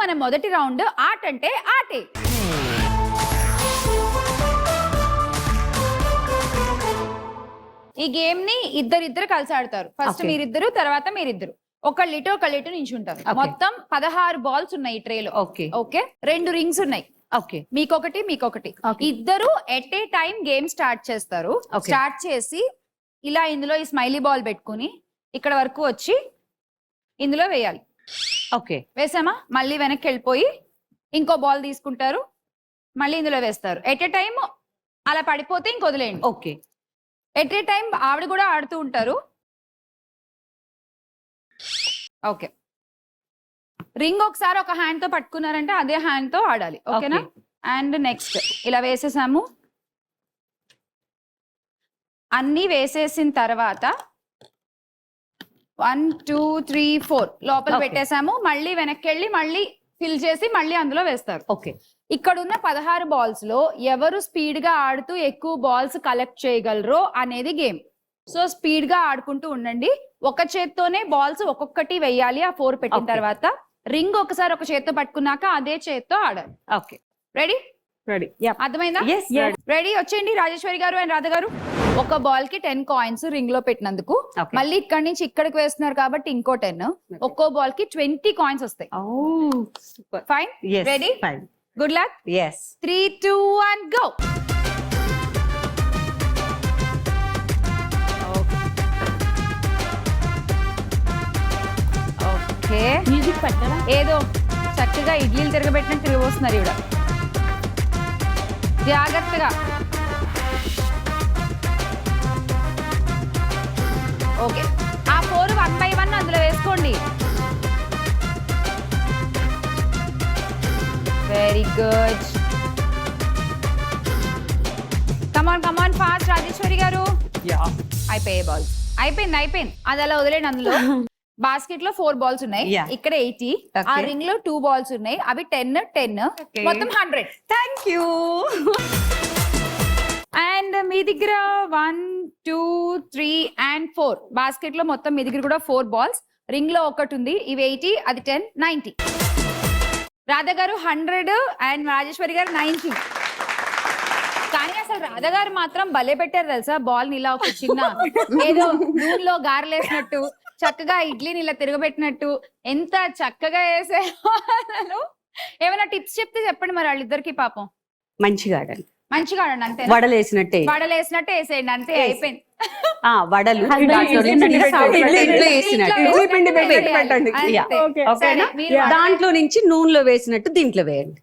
మన మొదటి రౌండ్ ఆట అంటే ఆటే. ఈ గేమ్ ని ఇద్దరిద్దరు కలిసి ఆడతారు. ఫస్ట్ మీరిద్దరు, తర్వాత మీరిద్దరు. ఒకళ్ళు ఇటు నించుంటారు. మొత్తం 16 బాల్స్ ఉన్నాయి ఈ ట్రేలో. ఓకే 2 రింగ్స్ ఉన్నాయి. మీకొకటి మీకొకటి. ఇద్దరు at a time game start చేస్తారు. స్టార్ట్ చేసి ఇలా ఇందులో ఈ స్మైలీ బాల్ పెట్టుకుని ఇక్కడ వరకు వచ్చి ఇందులో వేయాలి. వేసామా? మళ్ళీ వెనక్కి వెళ్ళిపోయి ఇంకో బాల్ తీసుకుంటారు, మళ్ళీ ఇందులో వేస్తారు. ఎట్ ఏ టైం అలా పడిపోతే ఇంక వదిలేయండి. ఎట్ ఏ టైం ఆవిడ కూడా ఆడుతూ ఉంటారు. ఓకే, రింగ్ ఒకసారి ఒక హ్యాండ్ తో పట్టుకున్నారంటే అదే హ్యాండ్ తో ఆడాలి. ఓకేనా? అండ్ నెక్స్ట్ ఇలా వేసేసాము. అన్ని వేసేసిన తర్వాత 1 2 3 4 లోపల పెట్టేసాము. మళ్ళీ వెనక్కి వెళ్ళి మళ్ళీ ఫిల్ చేసి మళ్ళీ అందులో వేస్తారు. ఇక్కడ ఉన్న 16 బాల్స్ లో ఎవరు స్పీడ్ గా ఆడుతూ ఎక్కువ బాల్స్ కలెక్ట్ చేయగలరో అనేది గేమ్. సో స్పీడ్ గా ఆడుకుంటూ ఉండండి. ఒక చేత్తోనే బాల్స్ ఒక్కొక్కటి వెయ్యాలి. ఆ 4 పెట్టిన తర్వాత రింగ్ ఒకసారి ఒక చేత్తో పట్టుకున్నాక అదే చేత్తో ఆడాలి. రెడీ? అర్థమైందా? రెడీ? వచ్చేయండి రాజేశ్వరి గారు అండ్ రాధ గారు. ఒక బాల్ కి 10 కాయిన్స్ రింగ్ లో పెట్టినందుకు. మళ్ళీ ఇక్కడ నుంచి ఇక్కడికి వేస్తున్నారు కాబట్టి ఇంకో 10. ఒక్కో బాల్ కి 20 కాయిన్స్ వస్తాయి. Fine? Ready? Good luck. 3 2 1 go. Okay, music పెట్టారా? ఏదో చక్కగా ఇడ్లీలు తిరగబెట్టినట్టు తిరగబోస్తున్నారు ఇవిడ. జాగ్రత్తగా. ఓకే, ఆ 4 1 by 1 అందులో వేసుకోండి. Very good. Come on fast Rajeshwari గారు. అయిపోయాయి బాల్స్. అయిపోయింది. అది అలా వదిలేండి. అందులో బాస్కెట్ లో 4 బాల్స్ ఉన్నాయి. ఇక్కడ 80. ఆ రింగ్ లో 2 బాల్స్ ఉన్నాయి. అవి 10 మొత్తం 100. Thank you. అండ్ మీ దగ్గర 1 2 3 and 4 బాస్కెట్ లో మొత్తం మీ దగ్గర కూడా 4 బాల్స్. రింగ్ లో ఒకటి ఉంది. ఇవి 80, అది 10, 90. రాధ గారు 100 అండ్ రాజేశ్వరి గారు 90. కానీ అసలు రాధ గారు మాత్రం భలే పెట్టారు తెలుసా. బాల్ ఇలా ఒక చిన్న ఏదో నూనెలో గారెలేసినట్టు చక్కగా ఇడ్లీని ఇలా తిరగబెట్టినట్టు ఎంత చక్కగా వేసే. ఏమైనా టిప్స్ చెప్తే చెప్పండి మరి వాళ్ళిద్దరికి. పాపం మంచిగా ఆడండి. అంతే. వడలేసినట్టే వేసేయండి. అంతే, అయిపోయింది. వడలు దాంట్లో నుంచి నూనెలో వేసినట్టు దీంట్లో వేయండి.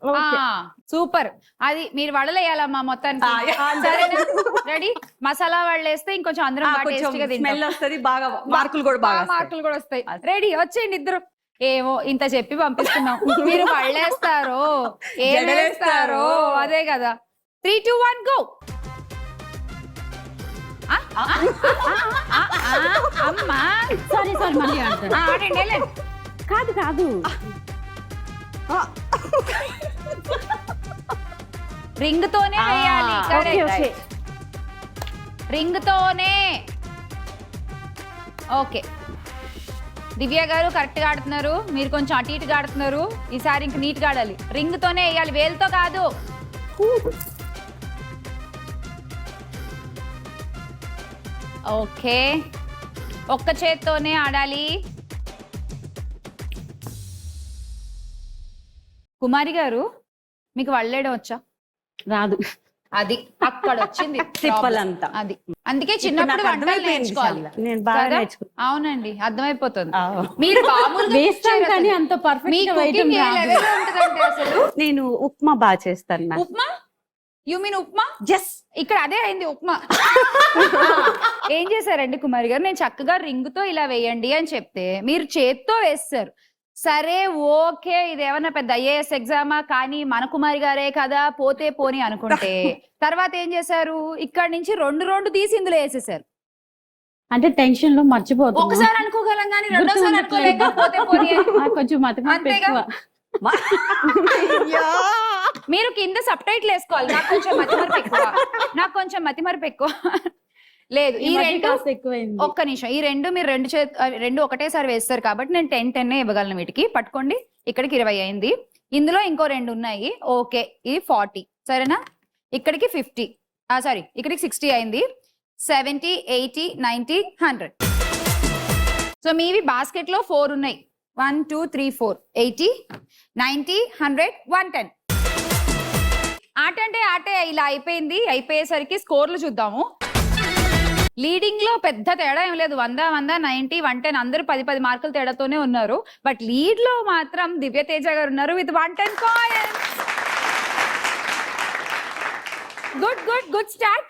సూపర్. అది మీరు వడలేయాలమ్మా మొత్తానికి. రెడీ? మసాలా వడలేస్తే ఇంకొంచెం అందరం స్మెల్ వస్తుంది బాగా. మార్కులు కూడా వస్తాయి. రెడీ? వచ్చేయండి ఇద్దరు. ఏమో ఇంత చెప్పి పంపిస్తున్నాం, మీరు వడలేస్తారో ఏం వేస్తారో అదే కదా. 3 2 1 గో. అమ్మా సారీ మళ్ళీ ఆడండి. కాదు రింగ్ తోనే వేయాలి. రింగ్ తోనే. ఓకే, దివ్య గారు కరెక్ట్ గా ఆడుతున్నారు. మీరు కొంచెం అటు ఇటుగా ఆడుతున్నారు. ఈసారి ఇంక నీట్ గా ఆడాలి. రింగ్ తోనే వేయాలి, వేలుతో కాదు. ఓకే, ఒక్క చేత్తోనే ఆడాలి. కుమారి గారు మీకు వడలేయడం వచ్చా? రాదు. అది అక్కడ వచ్చింది తిప్పలంతా. అది అందుకే చిన్నప్పుడు వంటలు నేర్చుకోవాలి. నేను బాగా నేర్చుకున్నా. అవునండి, అర్థమైపోతుంది. మీరు అంత పర్ఫెక్ట్. అసలు నేను ఉప్మా బాగా చేస్తాను. Upma? You mean upma? Just ఇక్కడ అదే అయింది ఉప్మా. ఏం చేశారండి కుమారి గారు? నేను చక్కగా రింగ్ తో ఇలా వేయండి అని చెప్తే మీరు చేత్తో వేస్తారు. సరే ఓకే, ఇదేమన్నా పెద్ద ఐఏఎస్ ఎగ్జామా, కానీ మన కుమారి గారే కదా, పోతే పోని అనుకుంటే తర్వాత ఏం చేశారు? ఇక్కడ నుంచి 2 తీసి ఇందులో వేసేసారు. అంటే టెన్షన్ లో మర్చిపోతాం. ఒకసారి అనుకోగలం కానీ రెండోసారి అనుకోలేక పోతే పోని. కొంచెం మీరు కింద సబ్ టైటిల్ వేసుకోవాలి. నాకు కొంచెం మతిమరుపు ఎక్కువ. లేదు, ఈ 2 ఎక్కువైంది. ఒక్క నిమిషం. ఈ 2 మీరు 2 ఒకటేసారి వేస్తారు కాబట్టి నేను 10 ఇవ్వగలను. వీటికి పట్టుకోండి. ఇక్కడికి 20 అయింది. ఇందులో ఇంకో 2 ఉన్నాయి. ఓకే, ఇది 40 సరేనా. ఇక్కడికి 50 సారీ ఇక్కడికి 60 అయింది. 70, 80, 90, 100. సో మీవి బాస్కెట్ లో 4 ఉన్నాయి. 1 2 3 4 80, 90, 100, 110. ఆట అంటే ఆటే ఇలా అయిపోయింది. అయిపోయేసరికి స్కోర్లు చూద్దాము. లీడింగ్ లో పెద్ద తేడా ఏం లేదు. 100, 100, 90, 110 అందరూ 10 మార్కుల తేడాతోనే ఉన్నారు. బట్ లీడ్ లో మాత్రం దివ్య తేజ గారు ఉన్నారు విత్ 110 కాయిన్స్. Good start.